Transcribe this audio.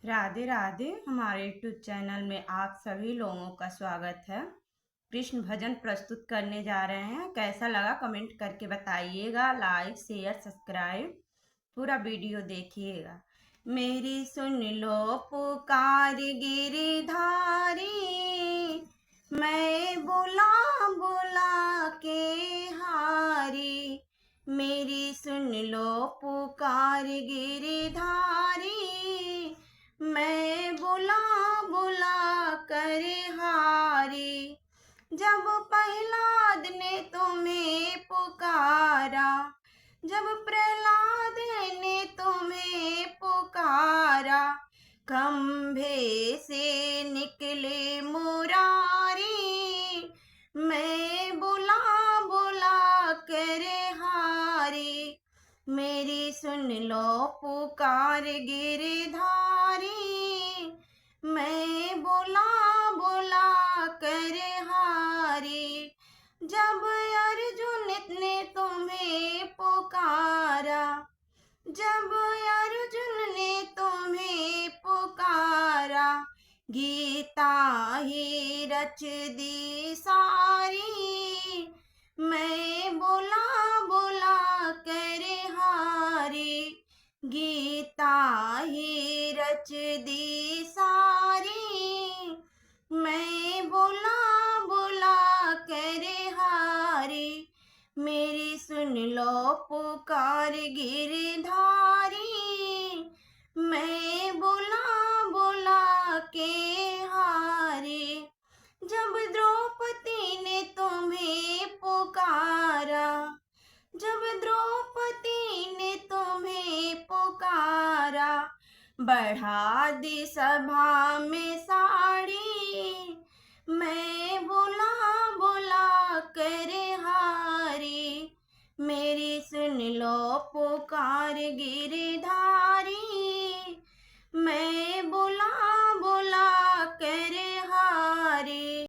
राधे राधे। हमारे YouTube channel में आप सभी लोगों का स्वागत है। कृष्ण भजन प्रस्तुत करने जा रहे हैं। कैसा लगा कमेंट करके बताइएगा। लाइक शेयर सब्सक्राइब पूरा वीडियो देखिएगा। मेरी सुन लो पुकार गिरधारी, मैं बुला बुला के हारी। मेरी सुन लो पुकार गिरधारी, मैं बुला बुला कर हारी। जब प्रहलाद ने तुम्हें पुकारा, जब प्रहलाद ने तुम्हें पुकारा, खंभे से निकले मुरारी, मैं बुला बुला कर हारी। मेरी सुन लो पुकार गिरधारी, मैं बुला बुला कर हारी। जब अर्जुन ने तुम्हें पुकारा, जब अर्जुन ने तुम्हें पुकारा, गीता ही रच दी सारी, मैं बुला बुला कर हारी। गीता ही रच दी सारी, मैं बुला बुला कर हारी। मेरी सुन लो पुकार गिरधारी, मैं बुला बुला के हारी। जब द्रौपदी ने तुम्हें पुकारा, जब द्रौपदी ने तुम्हें पुकारा, बढ़ा दी सभा में साड़ी, मैं बुला बुला कर हारी। मेरी सुन लो पुकार गिरधारी,